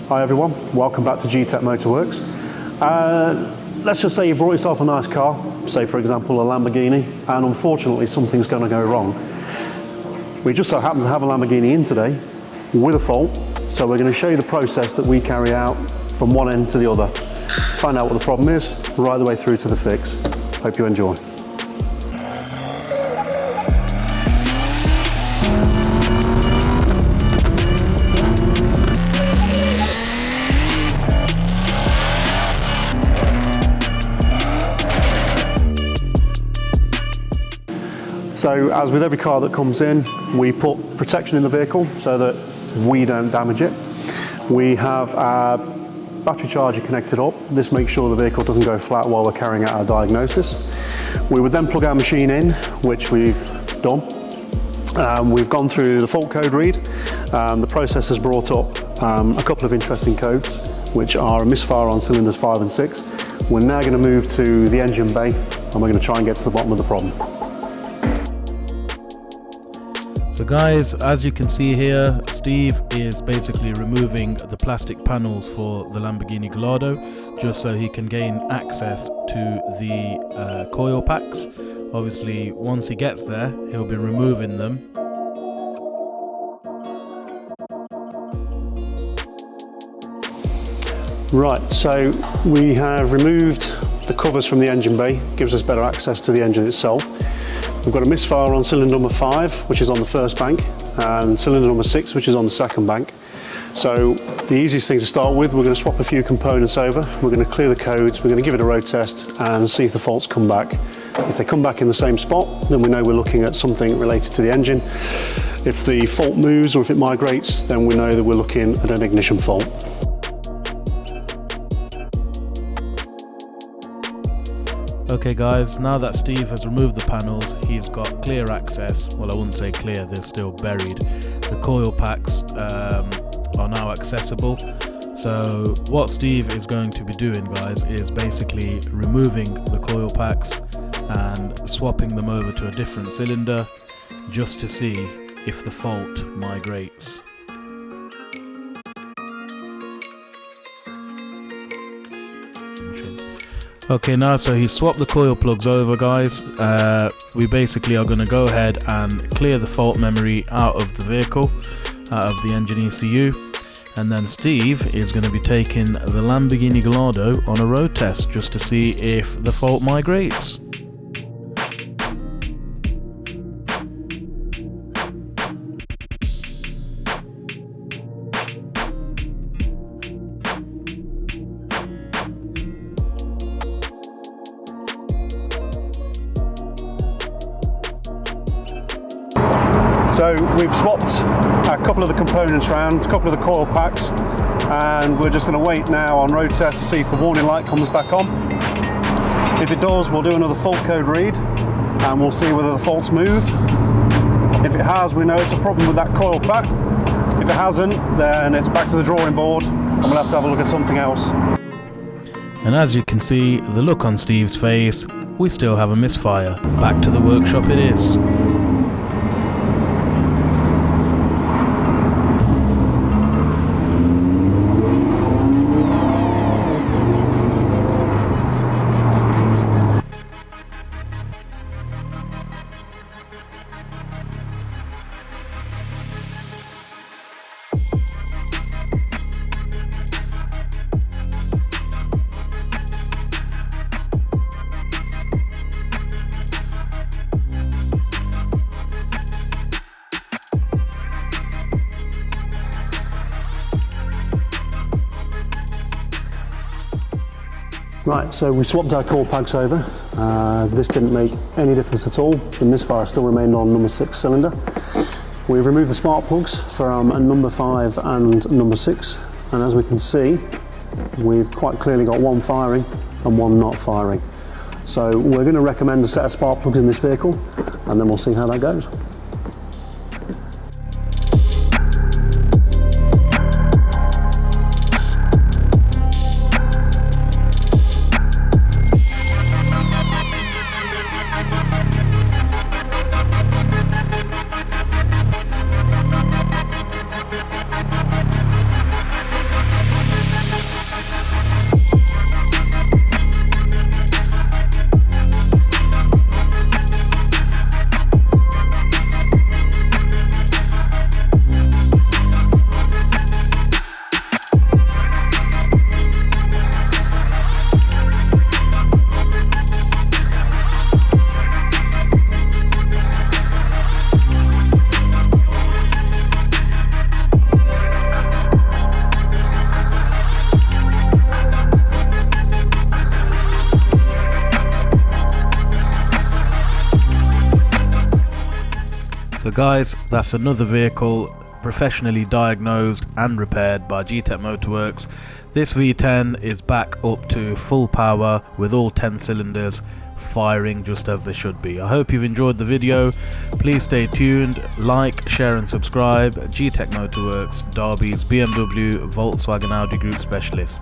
Hi everyone, welcome back to G-Tech Motorworks. Let's just say you brought yourself a nice car, say for example a Lamborghini, and unfortunately something's going to go wrong. We just so happen to have a Lamborghini in today with a fault, so we're going to show you the process that we carry out from one end to the other. Find out what the problem is, right the way through to the fix. Hope you enjoy. So as with every car that comes in, we put protection in the vehicle so that we don't damage it. We have our battery charger connected up. This makes sure the vehicle doesn't go flat while we're carrying out our diagnosis. We would then plug our machine in, which we've done. We've gone through the fault code read. The process has brought up a couple of interesting codes, which are a misfire on cylinders 5 and 6. We're now going to move to the engine bay and we're going to try and get to the bottom of the problem. So guys, as you can see here, Steve is basically removing the plastic panels for the Lamborghini Gallardo just so he can gain access to the coil packs. Obviously, once he gets there, he'll be removing them. Right, so we have removed the covers from the engine bay, gives us better access to the engine itself. We've got a misfire on cylinder number 5, which is on the first bank, and cylinder number 6, which is on the second bank. So the easiest thing to start with, we're going to swap a few components over. We're going to clear the codes, we're going to give it a road test and see if the faults come back. If they come back in the same spot, then we know we're looking at something related to the engine. If the fault moves or if it migrates, then we know that we're looking at an ignition fault. Okay guys, now that Steve has removed the panels, he's got clear access. Well, I wouldn't say clear, they're still buried. The coil packs are now accessible. So what Steve is going to be doing, guys, is basically removing the coil packs and swapping them over to a different cylinder just to see if the fault migrates. Okay, now so he swapped the coil plugs over, guys. We basically are going to go ahead and clear the fault memory out of the vehicle, out of the engine ECU, and then Steve is going to be taking the Lamborghini Gallardo on a road test just to see if the fault migrates. So we've swapped a couple of the components around, a couple of the coil packs, and we're just going to wait now on road test to see if the warning light comes back on. If it does, we'll do another fault code read and we'll see whether the fault's moved. If it has, we know it's a problem with that coil pack. If it hasn't, then it's back to the drawing board and we'll have to have a look at something else. And as you can see, the look on Steve's face, we still have a misfire. Back to the workshop it is. Right, so we swapped our coil packs over. This didn't make any difference at all. The misfire still remained on number 6 cylinder. We've removed the spark plugs from number 5 and number 6, and as we can see, we've quite clearly got one firing and one not firing. So we're going to recommend a set of spark plugs in this vehicle, and then we'll see how that goes. Guys, that's another vehicle professionally diagnosed and repaired by G-Tech Motorworks. This V10 is back up to full power with all 10 cylinders firing just as they should be. I hope you've enjoyed the video. Please stay tuned, like, share and subscribe. G-Tech Motorworks, Derby's BMW, Volkswagen, Audi Group specialist.